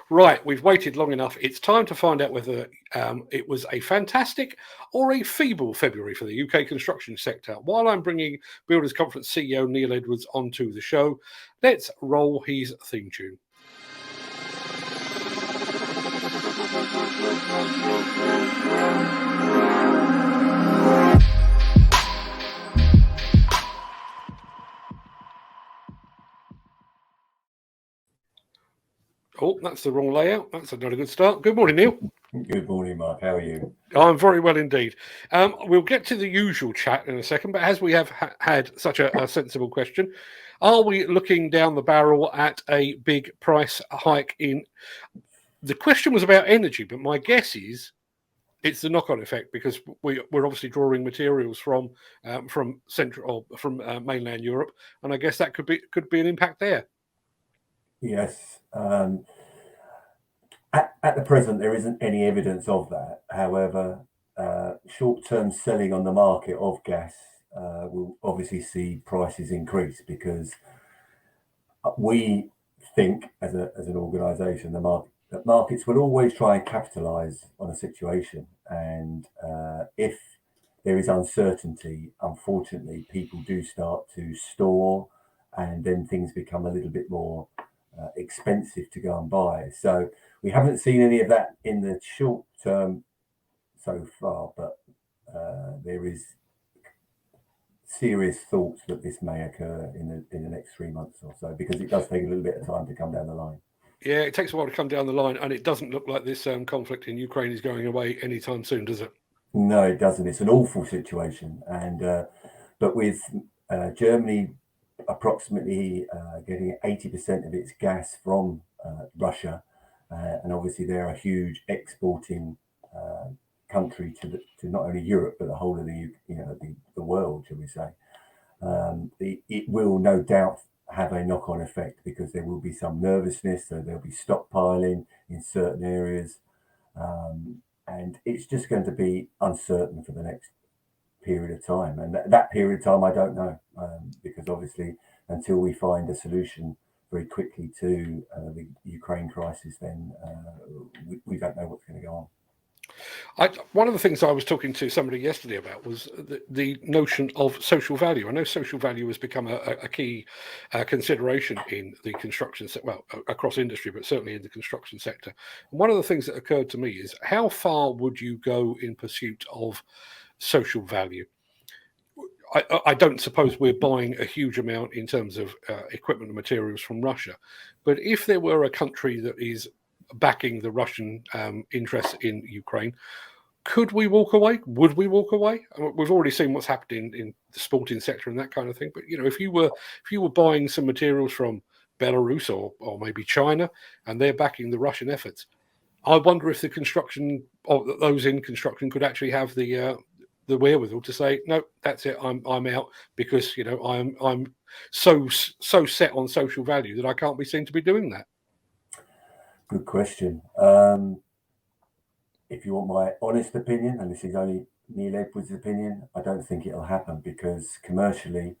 Right, we've waited long enough. It's time to find out whether it was a fantastic or a feeble February for the UK construction sector. While I'm bringing Builders Conference CEO Neil Edwards onto the show, let's roll his theme tune. Oh, that's the wrong layout. That's not a good start. Good morning, Neil. Good morning, Mark. How are you? I'm very well indeed. We'll get to the usual chat in a second, but as we have had such a sensible question, are we looking down the barrel at a big price hike in... The question was about energy, but my guess is it's the knock-on effect because we're obviously drawing materials from central or from mainland Europe, and I guess that could be an impact there. Yes. At the present, there isn't any evidence of that. However, short-term selling on the market of gas will obviously see prices increase because we think, as an organisation, that markets will always try and capitalise on a situation, and if there is uncertainty, unfortunately, people do start to store, and then things become a little bit more expensive to go and buy. So we haven't seen any of that in the short term so far, but there is serious thoughts that this may occur in the next 3 months or so, because it does take a little bit of time to come down the line. Yeah, it takes a while to come down the line, and it doesn't look like this conflict in Ukraine is going away anytime soon, does it? No, it doesn't. It's an awful situation, and but with Germany approximately getting 80% of its gas from Russia, and obviously they're a huge exporting country to not only Europe but the whole of the world, shall we say. It will no doubt have a knock-on effect because there will be some nervousness, so there'll be stockpiling in certain areas, and it's just going to be uncertain for the next period of time. And that period of time, I don't know, because obviously until we find a solution very quickly to the Ukraine crisis, then we don't know what's going to go on. One of the things I was talking to somebody yesterday about was the notion of social value. I know social value has become a key consideration in the construction sector, well, across industry, but certainly in the construction sector. And one of the things that occurred to me is how far would you go in pursuit of social value? I don't suppose we're buying a huge amount in terms of equipment and materials from Russia, but if there were a country that is backing the Russian interests in Ukraine, could we walk away? Would we walk away? I mean, we've already seen what's happened in the sporting sector and that kind of thing. But if you were buying some materials from Belarus or maybe China, and they're backing the Russian efforts, I wonder if the construction or those in construction could actually have the wherewithal to say, no, that's it, I'm out, because I'm so set on social value that I can't be seen to be doing that. Good question. If you want my honest opinion, and this is only Neil Edwards' opinion, I don't think it'll happen because commercially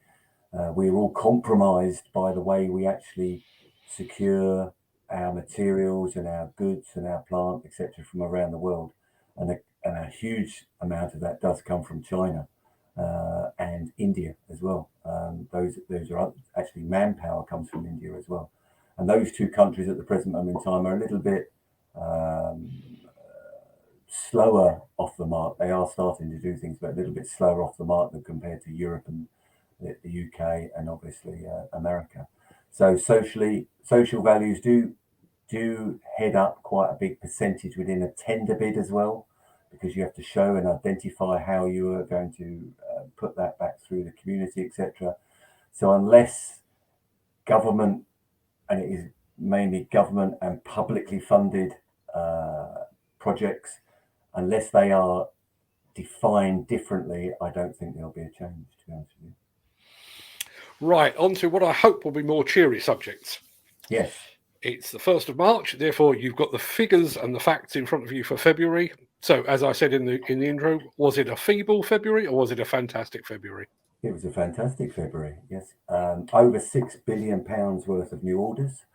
we're all compromised by the way we actually secure our materials and our goods and our plant, etc., from around the world, and a huge amount of that does come from China and India as well. Those are actually manpower comes from India as well, and those two countries at the present moment in time are a little bit slower off the mark. They are starting to do things, but a little bit slower off the mark than compared to Europe and the UK and obviously America. So social values do head up quite a big percentage within a tender bid as well, because you have to show and identify how you are going to put that back through the community, etc. So unless government, and it is mainly government and publicly funded projects, unless they are defined differently, I don't think there'll be a change, to be honest with you. Right, on to what I hope will be more cheery subjects. Yes. It's the 1st of March, therefore you've got the figures and the facts in front of you for February. So, as I said in the intro, was it a feeble February or was it a fantastic February? It was a fantastic February, yes. Over £6 billion worth of new orders.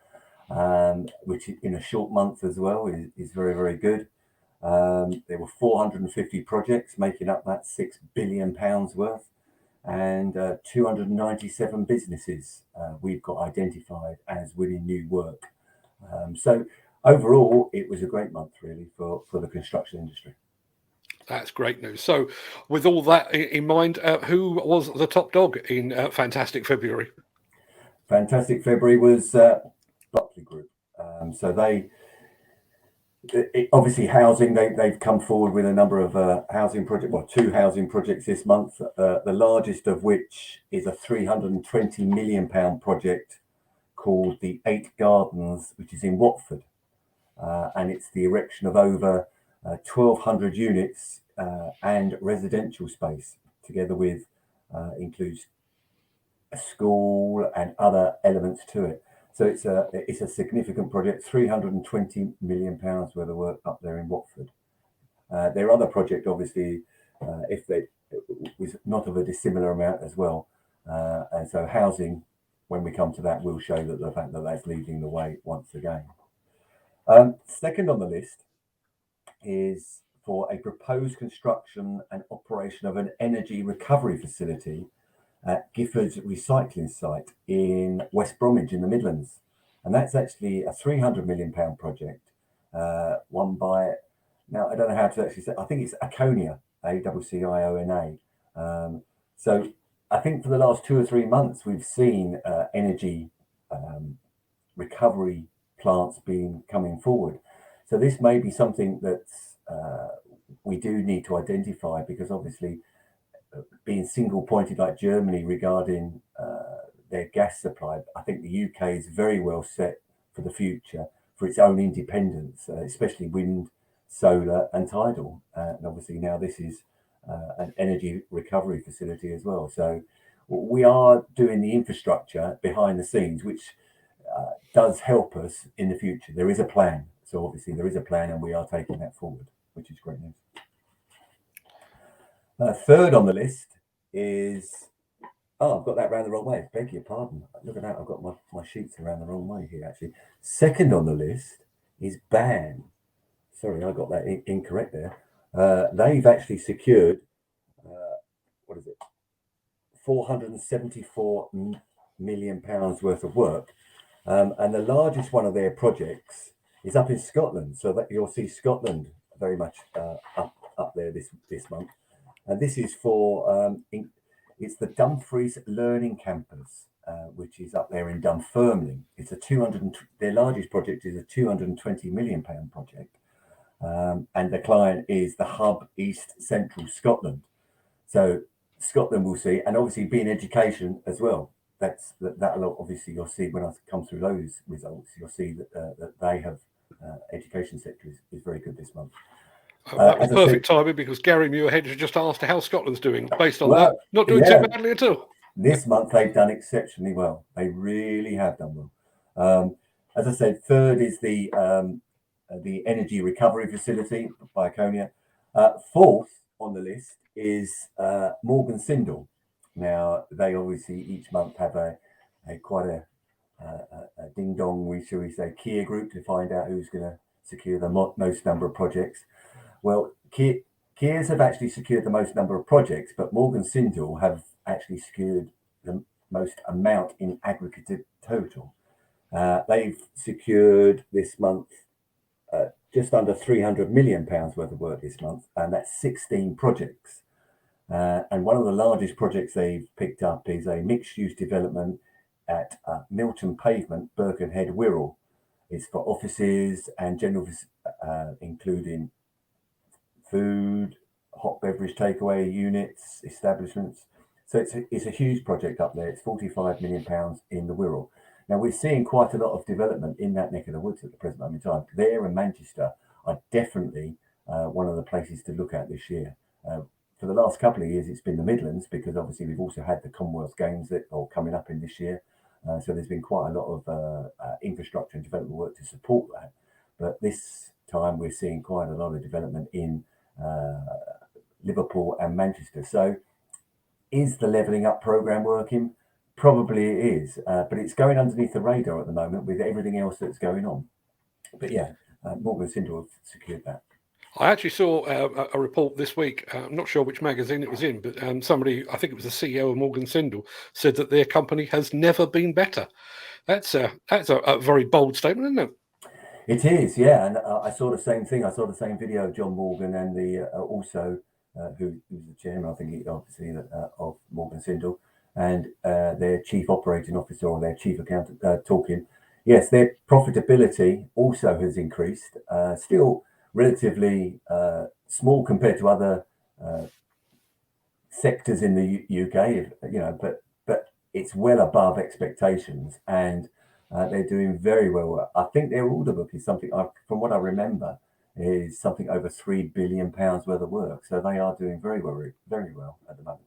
which in a short month as well is very, very good. There were 450 projects making up that £6 billion worth, and 297 businesses we've got identified as winning new work. So overall, it was a great month really for the construction industry. That's great news. So, with all that in mind, who was the top dog in Fantastic February? Fantastic February was Buckley Group. So obviously housing, they've come forward with a number of housing projects, well, 2 housing projects this month, the largest of which is a £320 million project called the 8 Gardens, which is in Watford. And it's the erection of over 1,200 units and residential space, together with includes a school and other elements to it. So it's a significant project, £320 million worth of work up there in Watford. There are other projects, obviously, if they was not of a dissimilar amount as well. And so housing, when we come to that, will show that the fact that that's leading the way once again. Second on the list is for a proposed construction and operation of an energy recovery facility at Gifford's recycling site in West Bromwich in the Midlands. And that's actually a £300 million project, won by, now I don't know how to actually say, I think it's Aconia, ACCIONA. So I think for the last 2 or 3 months, we've seen energy recovery plants coming forward. So this may be something that we do need to identify, because obviously being single pointed like Germany regarding their gas supply, I think the UK is very well set for the future for its own independence, especially wind, solar and tidal. And obviously now this is an energy recovery facility as well. So we are doing the infrastructure behind the scenes, which does help us in the future. There is a plan. So obviously there is a plan, and we are taking that forward, which is great news. Third on the list is, I've got that around the wrong way. Beg your pardon. Look at that. I've got my sheets around the wrong way here, actually. Second on the list is BAN. Sorry, I got that incorrect there. They've actually secured, what is it? £474 million worth of work. And the largest one of their projects is up in Scotland. So that you'll see Scotland very much up there this month. And this is for, it's the Dumfries Learning Campus, which is up there in Dunfermline. It's their largest project is a £220 million project. And the client is the Hub East Central Scotland. So Scotland will see, and obviously being education as well. That'll obviously, you'll see when I come through those results, you'll see that they have education sector is very good this month. That was perfect timing, because Gary Muirhead has just asked how Scotland's doing. Based on that, not doing too badly at all. This month they've done exceptionally well. They really have done well. As I said, third is the energy recovery facility by Aconia. Fourth on the list is Morgan Sindall. Now they obviously each month have quite a ding dong, shall we say, Kia group to find out who's going to secure the most number of projects. Well, Kia's have actually secured the most number of projects, but Morgan Sindall have actually secured the most amount in aggregate total. They've secured this month just under £300 million worth of work this month, and that's 16 projects. And one of the largest projects they've picked up is a mixed-use development at Milton Pavement, Birkenhead, Wirral. It's for offices and general, including food, hot beverage takeaway units, establishments. So it's a huge project up there. It's £45 million in the Wirral. Now we're seeing quite a lot of development in that neck of the woods at the present moment in time. There and Manchester are definitely one of the places to look at this year. For the last couple of years, it's been the Midlands, because obviously we've also had the Commonwealth Games that are coming up in this year. So there's been quite a lot of infrastructure and development work to support that. But this time we're seeing quite a lot of development in Liverpool and Manchester. So is the levelling up programme working? Probably it is, but it's going underneath the radar at the moment with everything else that's going on. But yeah, Morgan Sindall secured that. I actually saw a report this week. I'm not sure which magazine it was in, but somebody, I think it was the CEO of Morgan Sindall, said that their company has never been better. That's a very bold statement, isn't it? It is, yeah. And I saw the same thing. I saw the same video of John Morgan and the also who's the chairman, I think, obviously, of Morgan Sindall, and their chief operating officer or their chief accountant talking. Yes, their profitability also has increased. Still relatively small compared to other sectors in the UK, but it's well above expectations, and they're doing very well. I think their order book is something, from what I remember, is something over £3 billion worth of work. So they are doing very well at the moment.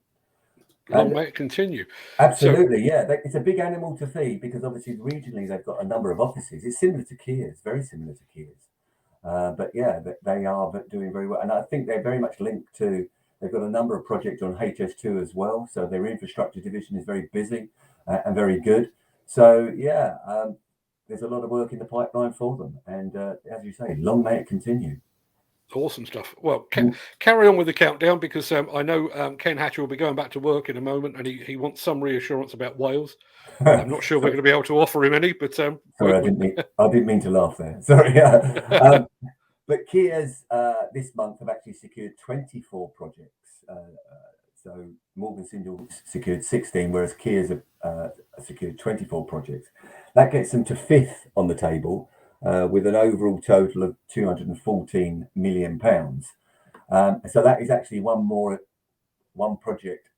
Long may it continue. Absolutely, yeah. It's a big animal to feed because obviously regionally they've got a number of offices. It's similar to Kia's, very similar to Kia's. But yeah, they are doing very well. And I think they're very much linked to, they've got a number of projects on HS2 as well. So their infrastructure division is very busy and very good. So yeah, there's a lot of work in the pipeline for them. And as you say, long may it continue. Awesome stuff. Well, carry on with the countdown because I know Ken Hatcher will be going back to work in a moment, and he wants some reassurance about Wales. I'm not sure we're going to be able to offer him any, but sorry, I didn't mean to laugh there. Sorry. But Kia's this month have actually secured 24 projects. So Morgan Sindall secured 16, whereas Kia's have secured 24 projects. That gets them to 5th on the table. With an overall total of £214 million. So that is actually one project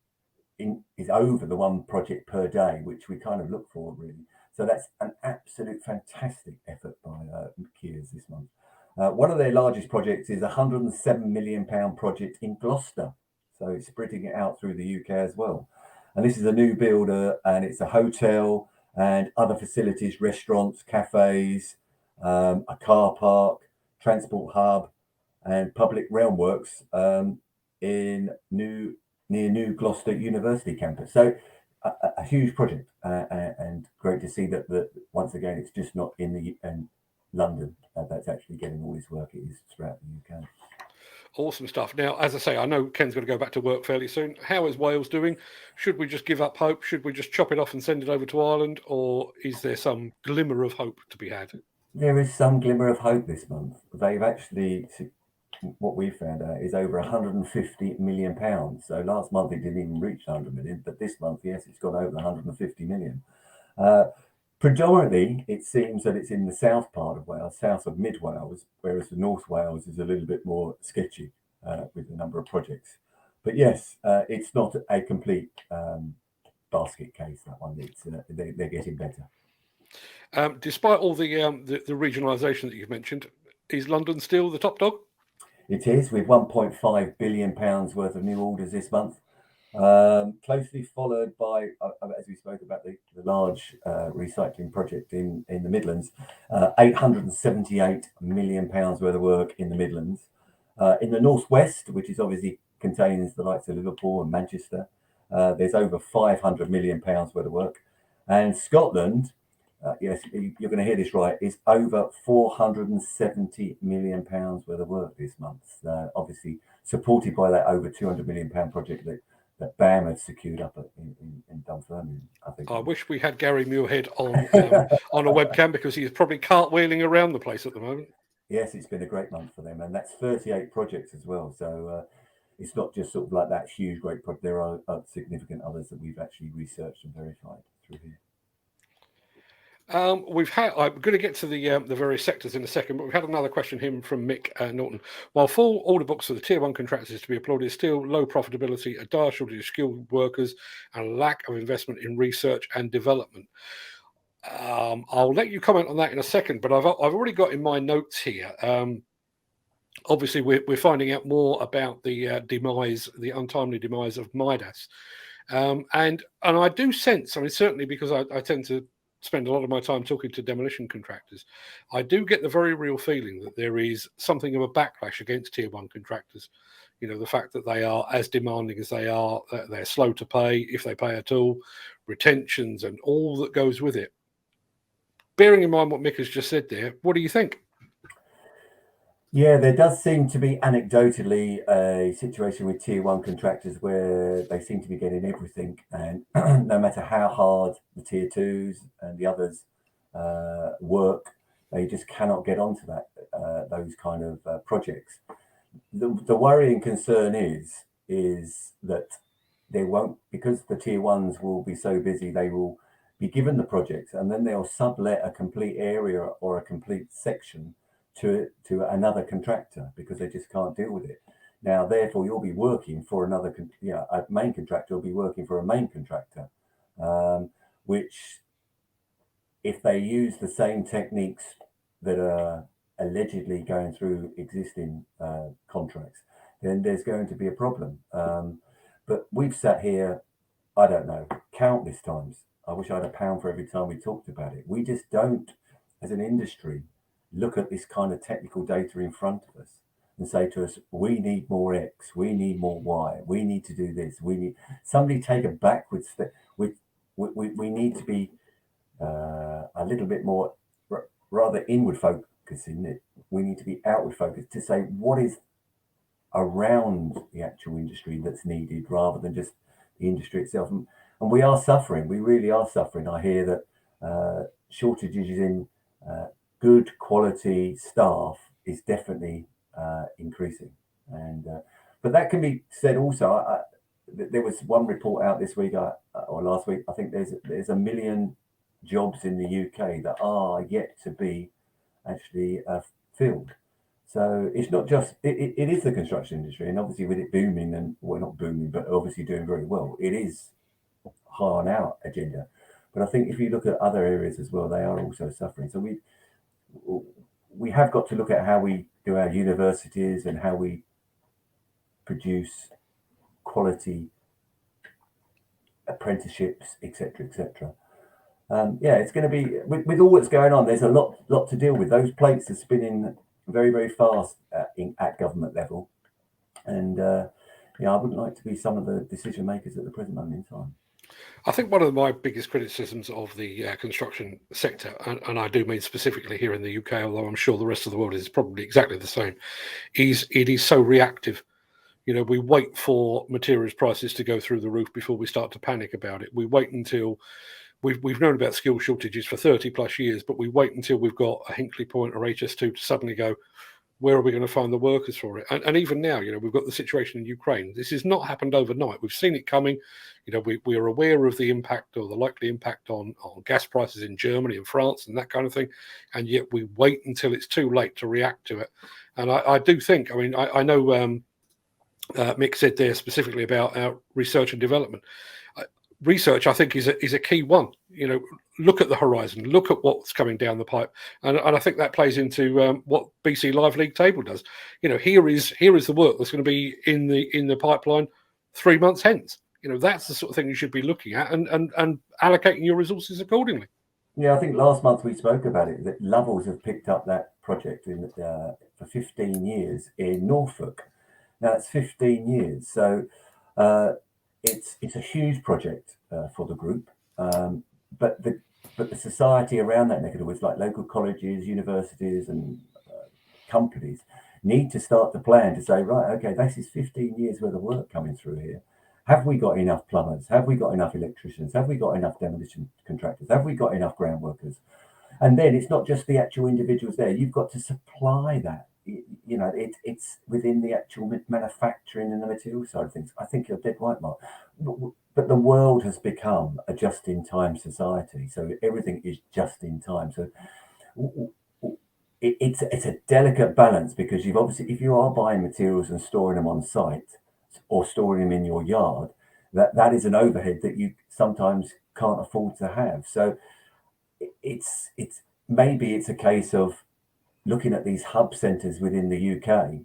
is over the one project per day, which we kind of look for, really. So that's an absolute fantastic effort by Kia's this month. One of their largest projects is a £107 million project in Gloucester. So it's spreading it out through the UK as well. And this is a new builder, and it's a hotel and other facilities, restaurants, cafes, a car park, transport hub, and public realm works near New Gloucester University campus. So a huge project, and great to see that once again it's just not in London that's actually getting all this work. It is throughout the UK. Awesome stuff. Now, as I say, I know Ken's going to go back to work fairly soon. How is Wales doing? Should we just give up hope? Should we just chop it off and send it over to Ireland? Or is there some glimmer of hope to be had? There is some glimmer of hope this month. They've actually, what we found out is over £150 million. So last month it didn't even reach 100 million, but this month, yes, it's got over 150 million. Predominantly, it seems that it's in the south part of Wales, south of Mid Wales, whereas the North Wales is a little bit more sketchy with a number of projects. But yes, it's not a complete basket case, that one. They're getting better. Despite all the regionalisation that you've mentioned, is London still the top dog? It is, with £1.5 billion worth of new orders this month. Closely followed by, as we spoke about, the large recycling project in the Midlands, £878 million worth of work in the Midlands. In the Northwest, which is obviously contains the likes of Liverpool and Manchester, there's over £500 million worth of work. And Scotland, yes, you're going to hear this right, is over £470 million worth of work this month. Obviously supported by that over £200 million project that BAM had secured up in Dumfries, I think. I wish we had Gary Muirhead on a webcam because he's probably cartwheeling around the place at the moment. Yes, it's been a great month for them, and that's 38 projects as well. So it's not just sort of like that huge, great project. There are significant others that we've actually researched and verified through here. I'm going to get to the various sectors in a second, but we've had another question here from Mick Norton. While full order books for the Tier 1 contractors is to be applauded, still low profitability, a dire shortage of skilled workers, and a lack of investment in research and development. I'll let you comment on that in a second, but I've already got in my notes here. Obviously, we're finding out more about the untimely demise of Midas, and I do sense, I mean, certainly because I tend to spend a lot of my time talking to demolition contractors, I do get the very real feeling that there is something of a backlash against Tier 1 contractors. You know, the fact that they are as demanding as they are, that they're slow to pay, if they pay at all, retentions and all that goes with it. Bearing in mind what Mick has just said there, what do you think? Yeah, there does seem to be anecdotally a situation with tier one contractors where they seem to be getting everything, and no matter how hard the tier twos and the others work, they just cannot get onto those kind of projects. The worrying concern is that they won't, because the tier ones will be so busy, they will be given the projects and then they'll sublet a complete area or a complete section to another contractor because they just can't deal with it. Now, therefore, you'll be working for another, a main contractor will be working for a main contractor, which, if they use the same techniques that are allegedly going through existing contracts, then there's going to be a problem. But we've sat here, I don't know, countless times. I wish I had a pound for every time we talked about it. We just don't, as an industry, look at this kind of technical data in front of us and say to us, we need more X, we need more Y, we need to do this, we need somebody take a backwards step. We need to be a little bit more rather inward focusing it. We need to be outward focused to say what is around the actual industry that's needed rather than just the industry itself. And we are suffering. We really are suffering. I hear that shortages in good quality staff is definitely increasing. And but that can be said also. There was one report out this week or last week. I think there's 1 million jobs in the UK that are yet to be actually filled. So it's not just, it is the construction industry, and obviously with it booming, and well, not booming, but obviously doing very well, it is high on our agenda. But I think if you look at other areas as well, they are also suffering. So we have got to look at how we do our universities and how we produce quality apprenticeships, etc., etc. Yeah, it's going to be with all that's going on. There's a lot to deal with. Those plates are spinning very, very fast at government level, and I wouldn't like to be some of the decision makers at the present moment in time. I think one of my biggest criticisms of the construction sector, and I do mean specifically here in the UK, although I'm sure the rest of the world is probably exactly the same, is it is so reactive. You know, we wait for materials prices to go through the roof before we start to panic about it. We wait until we've known about skill shortages for 30 plus years, but we wait until we've got a Hinkley Point or HS2 to suddenly go, where are we going to find the workers for it? And even now, you know, we've got the situation in Ukraine. This has not happened overnight. We've seen it coming. You know, we are aware of the impact or the likely impact on gas prices in Germany and France and that kind of thing. And yet we wait until it's too late to react to it. And I do think, I mean, I know Mick said there specifically about research and development. Research, I think, is a key one. You know, look at the horizon, look at what's coming down the pipe, and I think that plays into what BC Live League Table does. You know, here is the work that's going to be in the pipeline 3 months hence. You know, that's the sort of thing you should be looking at and allocating your resources accordingly. Yeah, I think last month we spoke about it, that Lovells have picked up that project for 15 years in Norfolk. Now it's 15 years, so it's a huge project for the group, but the society around that neck of the woods, like local colleges, universities, and companies, need to start to plan to say, right, okay, this is 15 years worth of work coming through here. Have we got enough plumbers? Have we got enough electricians? Have we got enough demolition contractors? Have we got enough ground workers? And then it's not just the actual individuals there. You've got to supply that. You know, it's within the actual manufacturing and the material side of things. I think you're dead right, Mark. But the world has become a just-in-time society. So everything is just in time. So it's a delicate balance, because you've obviously, if you are buying materials and storing them on site or storing them in your yard, that is an overhead that you sometimes can't afford to have. So it's maybe it's a case of looking at these hub centres within the UK,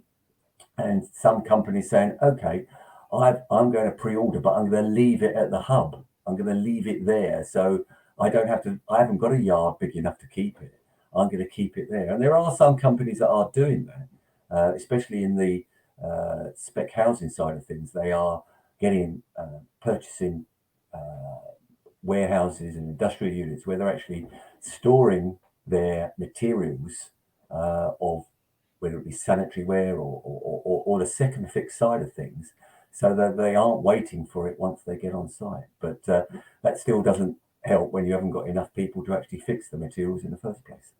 and some companies saying, okay, I'm going to pre-order, but I'm going to leave it at the hub. I'm going to leave it there, so I haven't got a yard big enough to keep it. I'm going to keep it there. And there are some companies that are doing that, especially in the spec housing side of things. They are purchasing warehouses and industrial units where they're actually storing their materials of whether it be sanitary ware or the second fix side of things, so that they aren't waiting for it once they get on site. But that still doesn't help when you haven't got enough people to actually fix the materials in the first place.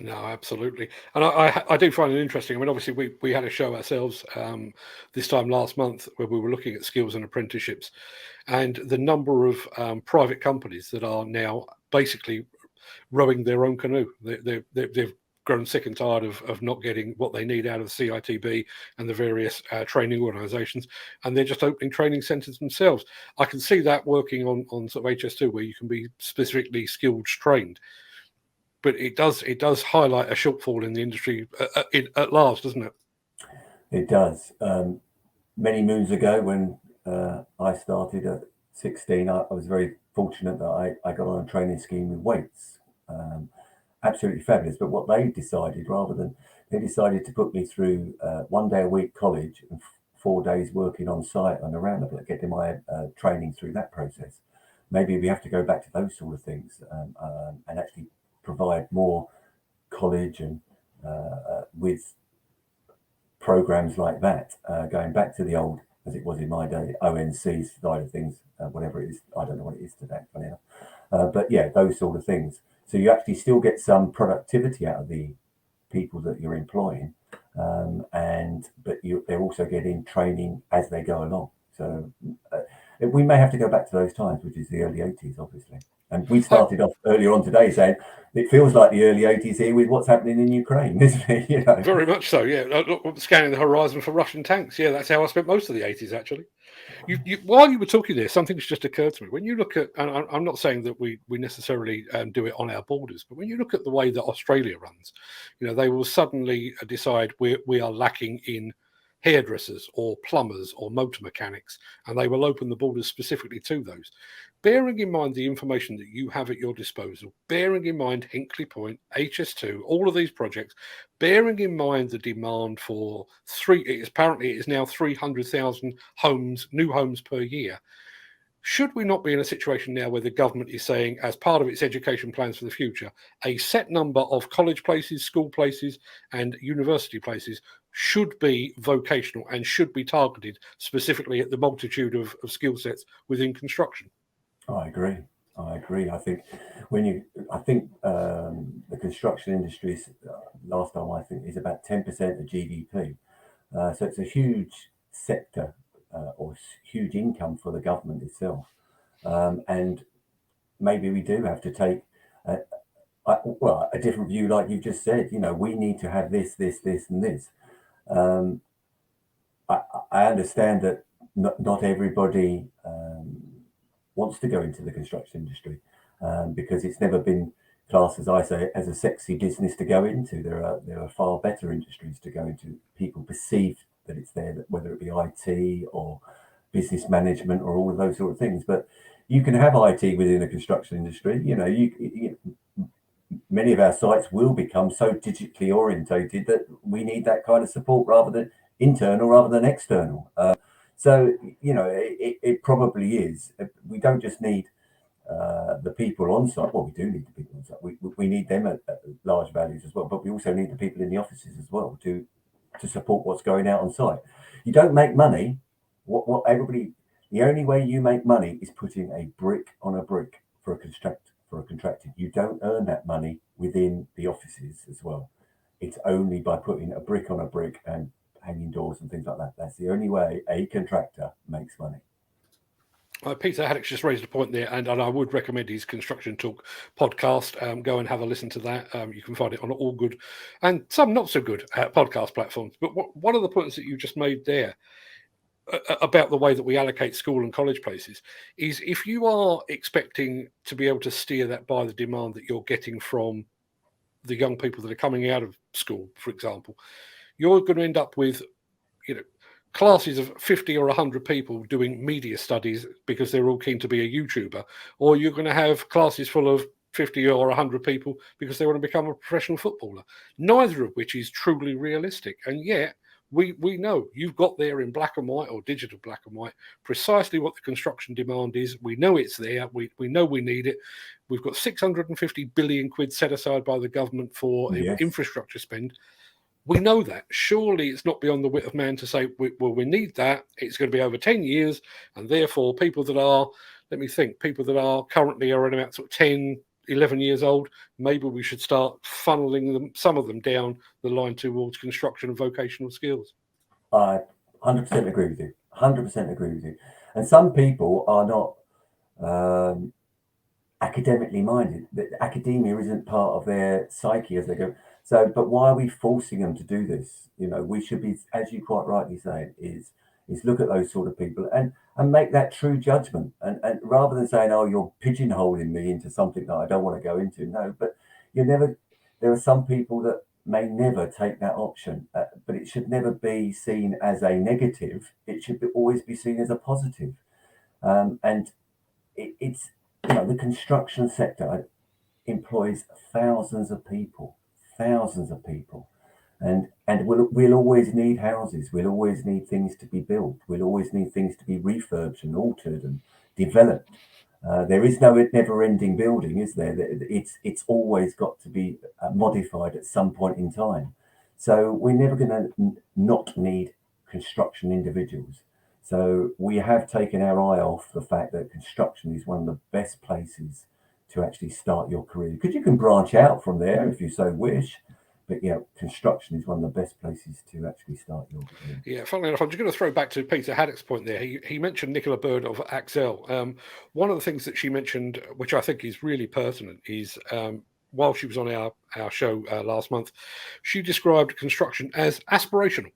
No, absolutely. And I do find it interesting. I mean, obviously, we had a show ourselves this time last month where we were looking at skills and apprenticeships, and the number of private companies that are now basically rowing their own canoe. They've grown sick and tired of not getting what they need out of the CITB and the various training organisations, and they're just opening training centres themselves. I can see that working on sort of HS2 where you can be specifically skilled trained. But it does highlight a shortfall in the industry at large, doesn't it? It does. Many moons ago, when I started at 16, I was very fortunate that I got on a training scheme with weights. Absolutely fabulous. But what they decided, they decided to put me through 1 day a week college and 4 days working on site and around the place, getting my training through that process. Maybe we have to go back to those sort of things and actually provide more college and with programs like that, going back to the old, as it was in my day, ONC side of things, whatever it is. I don't know what it is today, funny enough. But yeah, those sort of things. So you actually still get some productivity out of the people that you're employing, but they're also getting training as they go along. So we may have to go back to those times, which is the early 80s, obviously. And we started off earlier on today saying it feels like the early 80s here with what's happening in Ukraine, isn't it? You know? Very much so, yeah. Scanning the horizon for Russian tanks. Yeah, that's how I spent most of the 80s, actually. While you were talking there, something's just occurred to me. When you look at, and I'm not saying that we necessarily do it on our borders, but when you look at the way that Australia runs, they will suddenly decide we are lacking in hairdressers or plumbers or motor mechanics, and they will open the borders specifically to those. Bearing in mind the information that you have at your disposal, bearing in mind Hinkley Point, HS2, all of these projects, bearing in mind the demand for apparently it is now 300,000 homes, new homes per year. Should we not be in a situation now where the government is saying, as part of its education plans for the future, a set number of college places, school places, and university places should be vocational and should be targeted specifically at the multitude of skill sets within construction? I agree. I think the construction industry last time I think is about 10% of GDP. So it's a huge sector or huge income for the government itself. And maybe we do have to take a different view, like you just said. We need to have this, and this. I understand that not everybody wants to go into the construction industry because it's never been classed, as I say, as a sexy business to go into. There are far better industries to go into. People perceive that it's there, whether it be IT or business management or all of those sort of things. But you can have IT within the construction industry. Many of our sites will become so digitally orientated that we need that kind of support rather than internal, rather than external. So it probably is. We don't just need the people on site. Well, we do need the people on site. We need them at large values as well. But we also need the people in the offices as well to support what's going out on site. You don't make money. The only way you make money is putting a brick on a brick for a contractor. You don't earn that money within the offices as well. It's only by putting a brick on a brick and hanging doors and things like that. That's the only way a contractor makes money. Peter Haddock's just raised a point there, and I would recommend his Construction Talk podcast. Go and have a listen to that. You can find it on all good and some not so good podcast platforms. But one of the points that you just made there about the way that we allocate school and college places is, if you are expecting to be able to steer that by the demand that you're getting from the young people that are coming out of school, for example, you're going to end up with, classes of 50 or 100 people doing media studies because they're all keen to be a YouTuber, or you're going to have classes full of 50 or 100 people because they want to become a professional footballer, neither of which is truly realistic. And yet We know you've got there in black and white or digital black and white precisely what the construction demand is. We know it's there. We know we need it. We've got 650 billion quid set aside by the government for infrastructure spend. We know that. Surely it's not beyond the wit of man to say, well, we need that. It's going to be over 10 years. And therefore, people that are, people that are currently around about sort of 10, 11 years old, maybe we should start funneling them, some of them down the line towards construction and vocational skills. I 100% agree with you. 100% agree with you. And some people are not academically minded. Academia isn't part of their psyche as they go. So, but why are we forcing them to do this? You know, we should be, as you quite rightly say, is look at those sort of people and make that true judgment. And rather than saying, oh, you're pigeonholing me into something that I don't want to go into. No, but there are some people that may never take that option, but it should never be seen as a negative. It should always be seen as a positive. And it's, the construction sector employs thousands of people. And we'll always need houses. We'll always need things to be built. We'll always need things to be refurbished and altered and developed. There is no never-ending building, is there? It's always got to be modified at some point in time. So we're never going to not need construction individuals. So we have taken our eye off the fact that construction is one of the best places to actually start your career, because you can branch out from there if you so wish. But construction is one of the best places to actually start your career. Yeah, funnily enough, I'm just going to throw back to Peter Haddock's point there. He mentioned Nicola Bird of Axel. One of the things that she mentioned, which I think is really pertinent, is while she was on our show last month, she described construction as aspirational.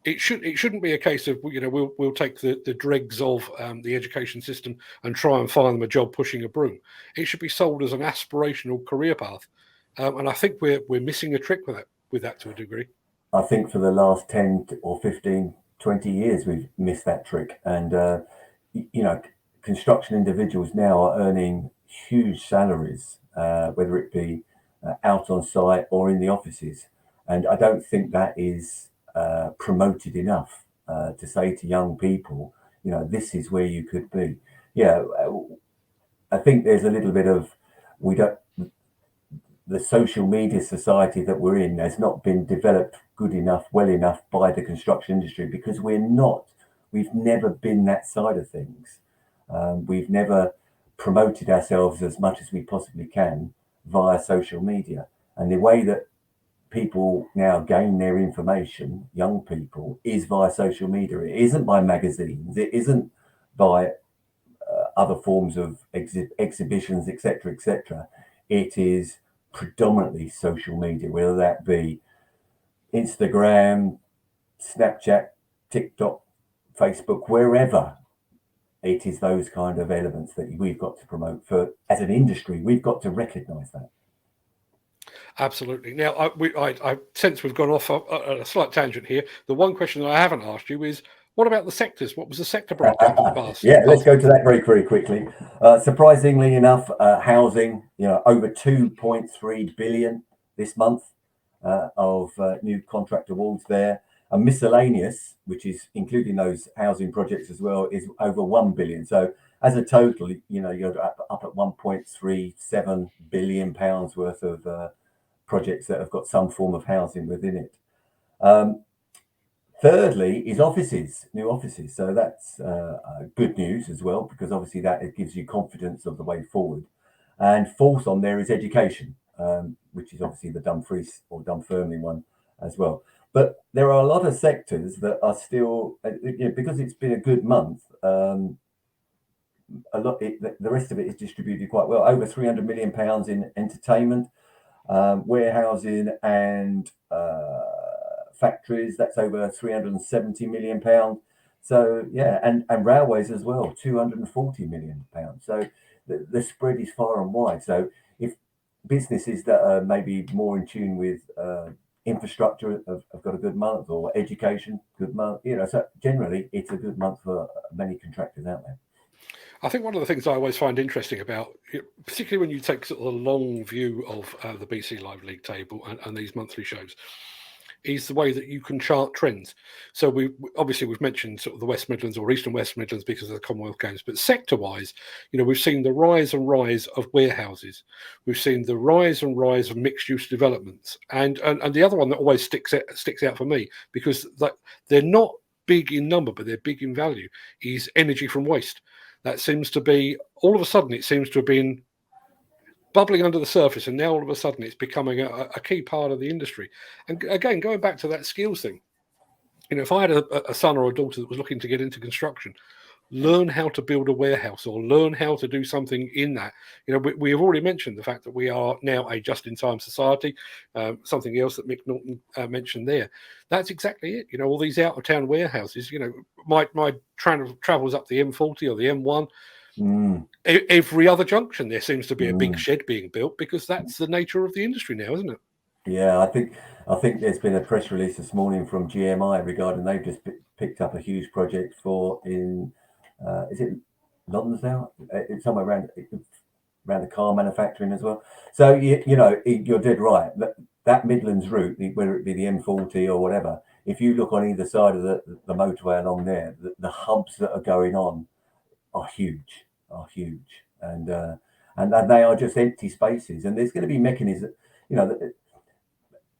It shouldn't be a case of we'll take the dregs of the education system and try and find them a job pushing a broom. It should be sold as an aspirational career path, and I think we're missing a trick with that to a degree. I think for the last 10 or 15, 20 years we've missed that trick, and construction individuals now are earning huge salaries, whether it be out on site or in the offices, and I don't think that is promoted enough to say to young people, this is where you could be. I think there's a little bit of the social media society that we're in has not been developed well enough by the construction industry, because we've never been that side of things. We've never promoted ourselves as much as we possibly can via social media, and the way that people now gain their information, young people, is via social media. It isn't by magazines. It isn't by other forms of exhibitions, etc., etc. It is predominantly social media, whether that be Instagram, Snapchat, TikTok, Facebook, wherever. It is those kind of elements that we've got to promote. As an industry, we've got to recognise that. Absolutely. Now, I sense we've gone off a slight tangent here. The one question that I haven't asked you is, what about the sectors? What was the sector breakdown for the past? Let's go to that very, very quickly. Surprisingly enough, housing, over 2.3 billion this month of new contract awards there. And miscellaneous, which is including those housing projects as well, is over 1 billion. So as a total, you're up at 1.37 billion pounds worth of projects that have got some form of housing within it. Thirdly is new offices. So that's good news as well, because obviously it gives you confidence of the way forward. And fourth on there is education, which is obviously the Dumfries or Dunfermline one as well. But there are a lot of sectors that are still, because it's been a good month, the rest of it is distributed quite well. Over 300 million pounds in entertainment, warehousing and factories. That's over 370 million pounds. So and railways as well, 240 million pounds. So the spread is far and wide. So if businesses that are maybe more in tune with infrastructure have got a good month, or education, good month, so generally it's a good month for many contractors out there. I think one of the things I always find interesting about, particularly when you take sort of the long view of the BC Live League table and these monthly shows, is the way that you can chart trends. So we've mentioned sort of the West Midlands or East and West Midlands because of the Commonwealth Games, but sector-wise, we've seen the rise of warehouses. We've seen the rise of mixed-use developments, and the other one that always sticks out for me, because they're not big in number, but they're big in value, is energy from waste. That seems to be, all of a sudden, it seems to have been bubbling under the surface, and now all of a sudden it's becoming a key part of the industry. And again, going back to that skills thing, if I had a son or a daughter that was looking to get into construction, learn how to build a warehouse or learn how to do something in that. We have already mentioned the fact that we are now a just-in-time society. Something else that Mick Norton mentioned there. That's exactly it. All these out-of-town warehouses. My travels up the M40 or the M1. Every other junction there seems to be a big shed being built, because that's the nature of the industry now, isn't it? Yeah, I think there's been a press release this morning from GMI regarding they've just picked up a huge project in is it Lonsdale? It's somewhere around the car manufacturing as well. So you're dead right. That Midlands route, whether it be the M40 or whatever, if you look on either side of the motorway along there, the hubs that are going on are huge, and they are just empty spaces. And there's going to be mechanisms,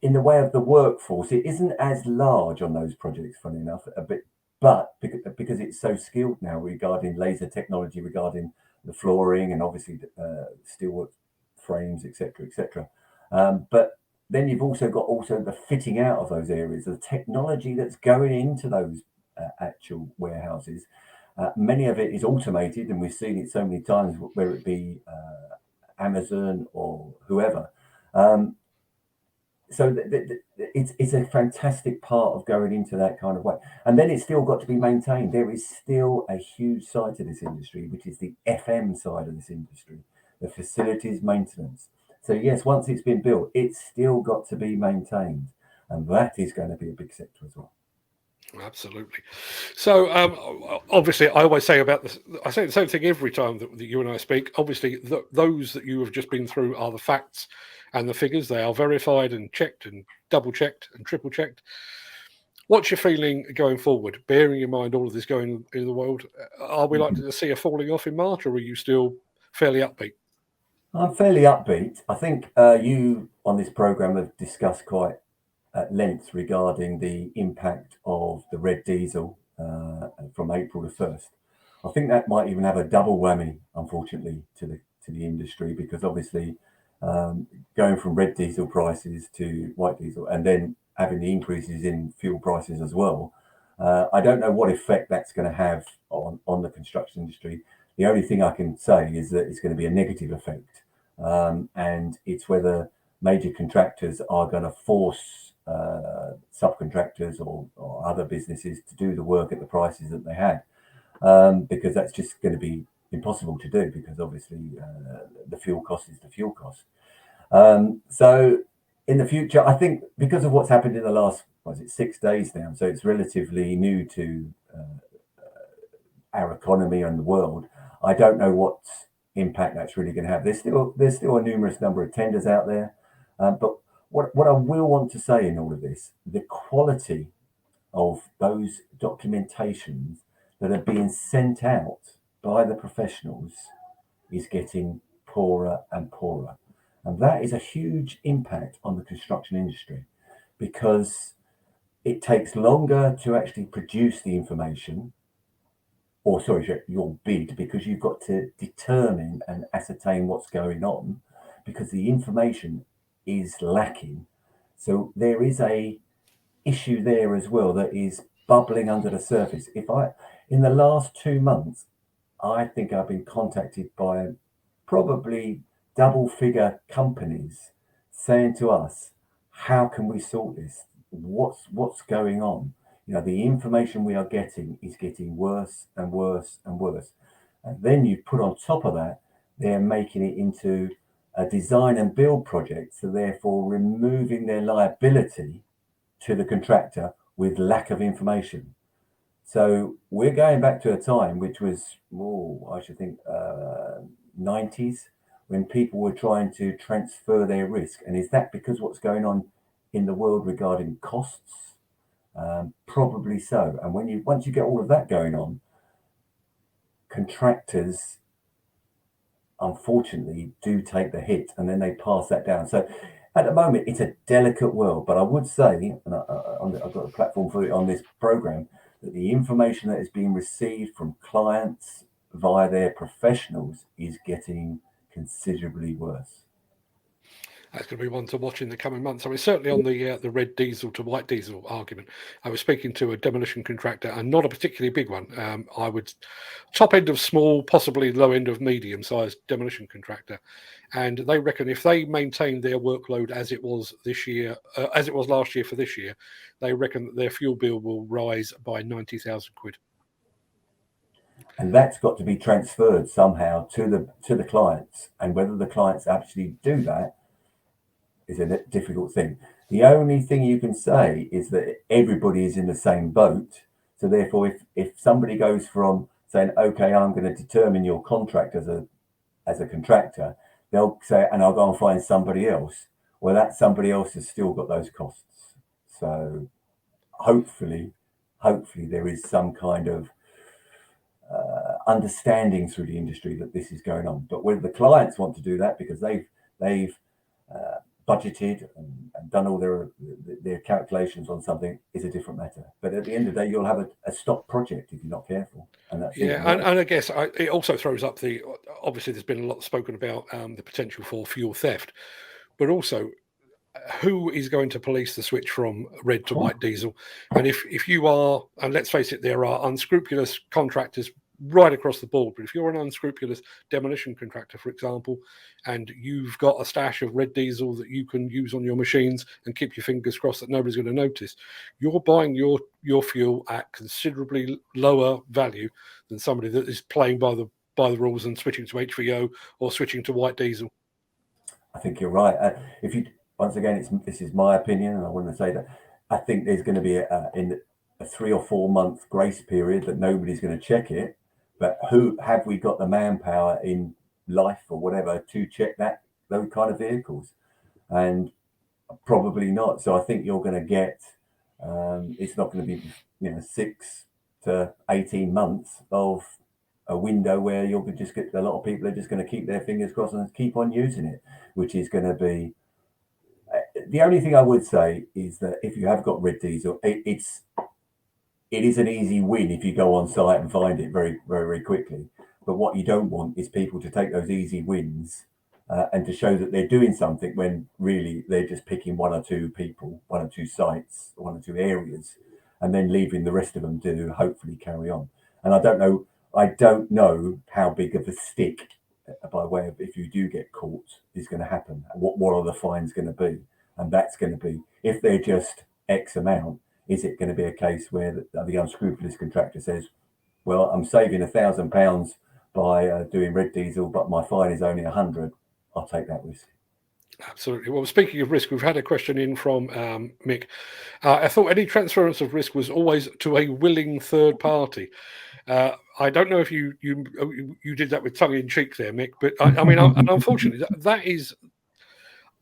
in the way of the workforce. It isn't as large on those projects, funny enough, but because it's so skilled now regarding laser technology, regarding the flooring and obviously steelwork frames, etc. But then you've also got the fitting out of those areas, the technology that's going into those actual warehouses. Many of it is automated, and we've seen it so many times, whether it be Amazon or whoever. So it's a fantastic part of going into that kind of way. And then it's still got to be maintained. There is still a huge side to this industry, which is the FM side of this industry, the facilities maintenance. So yes, once it's been built, it's still got to be maintained. And that is going to be a big sector as well. Absolutely. So obviously, I always say about this, I say the same thing every time that you and I speak. Obviously, those that you have just been through are the facts and the figures. They are verified and checked and double checked and triple checked. What's your feeling going forward, bearing in mind all of this going in the world? Are we likely to see a falling off in March, or are you still fairly upbeat? I'm fairly upbeat. I think you on this program have discussed quite at length regarding the impact of the red diesel from April the 1st. I think that might even have a double whammy, unfortunately, to the industry, because obviously going from red diesel prices to white diesel and then having the increases in fuel prices as well. I don't know what effect that's going to have on the construction industry. The only thing I can say is that it's going to be a negative effect, and it's whether major contractors are going to force subcontractors or other businesses to do the work at the prices that they had, because that's just going to be impossible to do, because obviously the fuel cost is the fuel cost. So in the future, I think because of what's happened in the last 6 days now, so it's relatively new to our economy and the world. I don't know what impact that's really going to have. There's still a numerous number of tenders out there, but what I will want to say in all of this, the quality of those documentations that are being sent out by the professionals is getting poorer and poorer. And that is a huge impact on the construction industry, because it takes longer to actually produce the information, or sorry, your bid, because you've got to determine and ascertain what's going on, because the information is lacking. So there is a issue there as well that is bubbling under the surface. In the last 2 months, I think I've been contacted by probably double-figure companies saying to us, "How can we sort this? What's going on?" The information we are getting is getting worse and worse and worse. And then you put on top of that, they're making it into a design and build project, so therefore removing their liability to the contractor with lack of information. So we're going back to a time which was, I should think, 90s, when people were trying to transfer their risk. And is that because what's going on in the world regarding costs? Probably so. And once you get all of that going on, contractors unfortunately do take the hit, and then they pass that down. So at the moment, it's a delicate world. But I would say, and I've got a platform for it on this program, that the information that is being received from clients via their professionals is getting considerably worse. That's going to be one to watch in the coming months. I mean, certainly on the red diesel to white diesel argument, I was speaking to a demolition contractor, and not a particularly big one. I would top end of small, possibly low end of medium-sized demolition contractor, and they reckon if they maintain their workload as it was this year, as it was last year for this year, they reckon that their fuel bill will rise by 90,000 quid. And that's got to be transferred somehow to the clients, and whether the clients actually do that is a difficult thing. The only thing you can say is that everybody is in the same boat. So therefore, if somebody goes from saying, okay, I'm going to determine your contract as a contractor, they'll say, and I'll go and find somebody else. Well, that somebody else has still got those costs. So hopefully there is some kind of understanding through the industry that this is going on. But whether the clients want to do that because they've budgeted and done all their calculations on something is a different matter. But at the end of the day, you'll have a stop project if you're not careful. And that's Yeah, and I guess it also throws up obviously there's been a lot spoken about the potential for fuel theft, but also who is going to police the switch from red to white diesel? And if you are, and let's face it, there are unscrupulous contractors right across the board. But if you're an unscrupulous demolition contractor, for example, and you've got a stash of red diesel that you can use on your machines and keep your fingers crossed that nobody's going to notice, you're buying your fuel at considerably lower value than somebody that is playing by the rules and switching to HVO or switching to white diesel. I think you're right. If you once again, this is my opinion, and I want to say that I think there's going to be in a 3 or 4 month grace period that nobody's going to check it. But who have we got the manpower in life or whatever to check those kind of vehicles? And probably not. So I think you're going to get it's not going to be 6 to 18 months of a window where you'll just get a lot of people are just going to keep their fingers crossed and keep on using it, which is going to be the only thing I would say is that if you have got red diesel, it is an easy win if you go on site and find it very, very, very quickly. But what you don't want is people to take those easy wins and to show that they're doing something when really they're just picking one or two people, one or two sites, one or two areas, and then leaving the rest of them to hopefully carry on. And I don't know how big of a stick, by way of if you do get caught, is going to happen. What are the fines going to be? And that's going to be, if they're just X amount, is it going to be a case where the unscrupulous contractor says, well, I'm saving £1,000 by doing red diesel, but my fine is only 100. I'll take that risk. Absolutely. Well, speaking of risk, we've had a question in from Mick. I thought any transference of risk was always to a willing third party. I don't know if you did that with tongue in cheek there, Mick, but I mean, unfortunately, that is.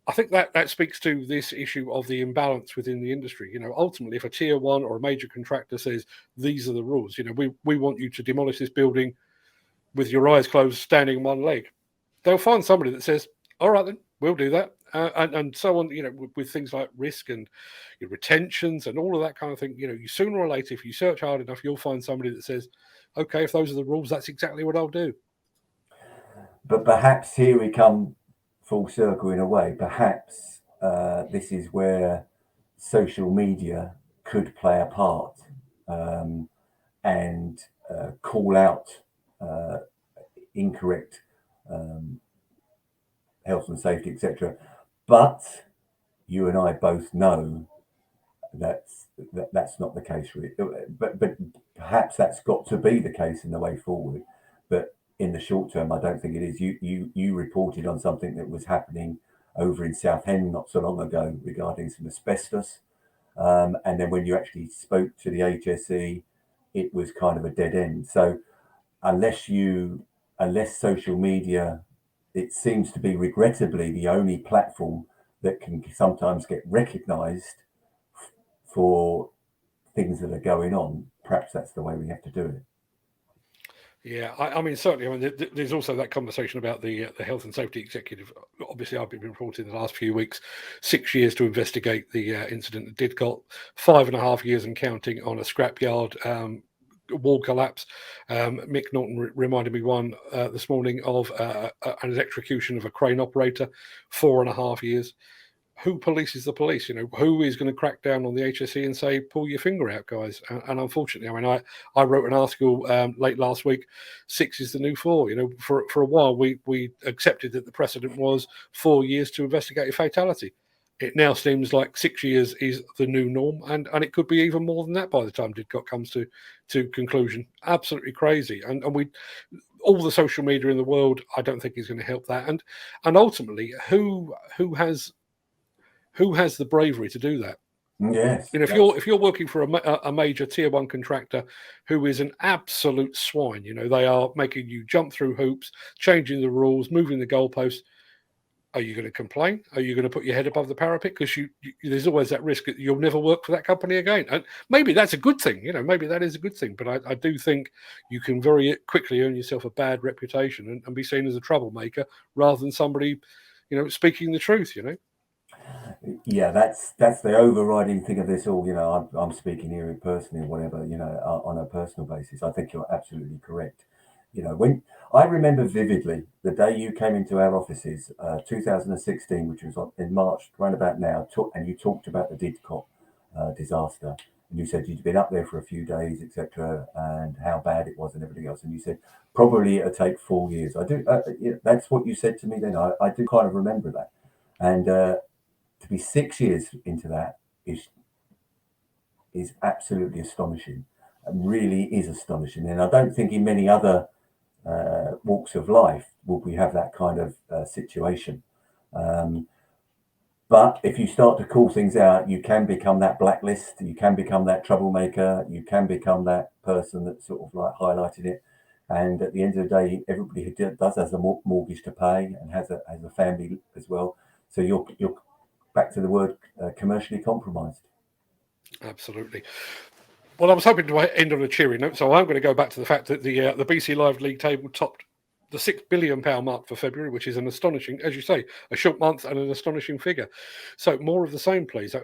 I think that speaks to this issue of the imbalance within the industry. Ultimately, if a tier one or a major contractor says these are the rules, we want you to demolish this building with your eyes closed, standing on one leg, they'll find somebody that says, all right, then we'll do that. And so on, with things like risk and your retentions and all of that kind of thing, you sooner or later, if you search hard enough, you'll find somebody that says, okay, if those are the rules, that's exactly what I'll do. But perhaps here we come full circle in a way. Perhaps this is where social media could play a part and call out incorrect health and safety, etc. But you and I both know that's not the case, really. But perhaps that's got to be the case in the way forward. But in the short term, I don't think it is. You reported on something that was happening over in Southend not so long ago regarding some asbestos, and then when you actually spoke to the HSE, it was kind of a dead end. So unless social media, it seems to be regrettably the only platform that can sometimes get recognised for things that are going on, perhaps that's the way we have to do it. Yeah, I mean, certainly. I mean, there's also that conversation about the health and safety executive. Obviously, I've been reporting the last few weeks, 6 years to investigate the incident at Didcot, 5.5 years and counting on a scrapyard wall collapse. Mick Norton reminded me one this morning of an electrocution of a crane operator, 4.5 years. Who polices the police? You know, who is going to crack down on the HSE and say, pull your finger out, guys? And unfortunately, I mean, I wrote an article late last week, 6 is the new 4. You know, for a while, we accepted that the precedent was 4 years to investigate a fatality. It now seems like 6 years is the new norm, and it could be even more than that by the time Didcot comes to conclusion. Absolutely crazy. And we, all the social media in the world, I don't think is going to help that. And ultimately, who has the bravery to do that? Yes. You know, if you're working for a major tier 1 contractor who is an absolute swine, you know, they are making you jump through hoops, changing the rules, moving the goalposts. Are you going to complain? Are you going to put your head above the parapet? Because there's always that risk that you'll never work for that company again. And maybe that's a good thing. You know, maybe that is a good thing. But I do think you can very quickly earn yourself a bad reputation and be seen as a troublemaker rather than somebody, you know, speaking the truth. You know. Yeah, that's the overriding thing of this all. You know, I'm speaking here personally, or whatever. You know, on a personal basis, I think you're absolutely correct. You know, when I remember vividly the day you came into our offices, 2016, which was in March, round about now, and you talked about the Didcot disaster, and you said you'd been up there for a few days, etc., and how bad it was and everything else, and you said probably it'll take 4 years. I do. That's what you said to me then. I do kind of remember that, and to be 6 years into that is absolutely astonishing. It really is astonishing, and I don't think in many other walks of life will we have that kind of situation. But if you start to call things out, you can become that blacklist, you can become that troublemaker, you can become that person that sort of like highlighted it. And at the end of the day, everybody who does has a mortgage to pay and has a family as well. So you're back to the word commercially compromised. Absolutely. Well, I was hoping to end on a cheery note, so I'm going to go back to the fact that the BC Live League table topped the £6 billion mark for February, which is an astonishing, as you say, a short month and an astonishing figure. So more of the same, please.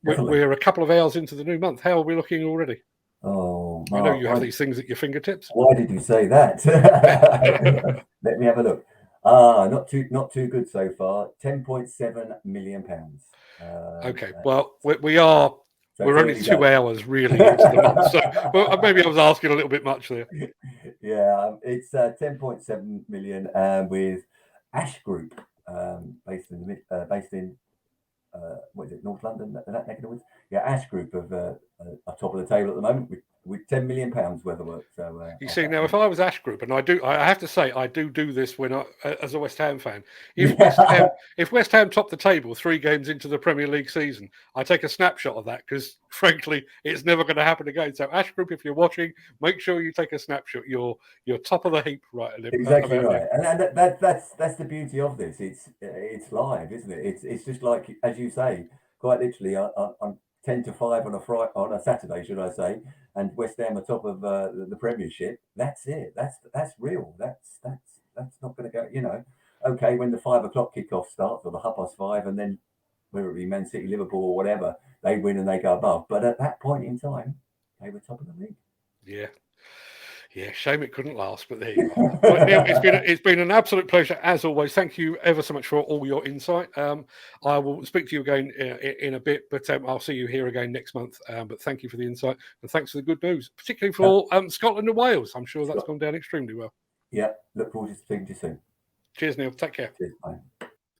We're a couple of hours into the new month. How are we looking already? Oh, Mark, I know you have these things at your fingertips. Why did you say that? Let me have a look. Not too good so far. £10.7 million. Okay, well, we're only 2 hours really into the month, so well, maybe I was asking a little bit much there. Yeah, it's 10.7 million with Ash Group, based in what is it, North London, that neck of the woods. Yeah, Ash Group of top of the table at the moment with £10 million worth of work. So you see, now if I was Ash Group, and I have to say I do this when as a West Ham fan. If West Ham top the table 3 games into the Premier League season, I take a snapshot of that because frankly it's never going to happen again. So Ash Group, if you're watching, make sure you take a snapshot. You're top of the heap right exactly right, and that's the beauty of this. It's live, isn't it? It's just like, as you say, quite literally on 10 to 5 on a Saturday, should I say, and West Ham are top of the Premiership. That's it. That's real. That's not going to go. You know, okay, when the 5 o'clock kickoff starts or the 5:30, and then whether it be Man City, Liverpool, or whatever, they win and they go above. But at that point in time, they were top of the league. Yeah, shame it couldn't last, but there you are. Right, Neil, it's been an absolute pleasure as always. Thank you ever so much for all your insight. I will speak to you again in a bit, but I'll see you here again next month. But thank you for the insight and thanks for the good news, particularly for Scotland and Wales. I'm sure that's gone down extremely well. Yeah, look forward to speaking to you soon. Cheers, Neil. Take care. Cheers, bye.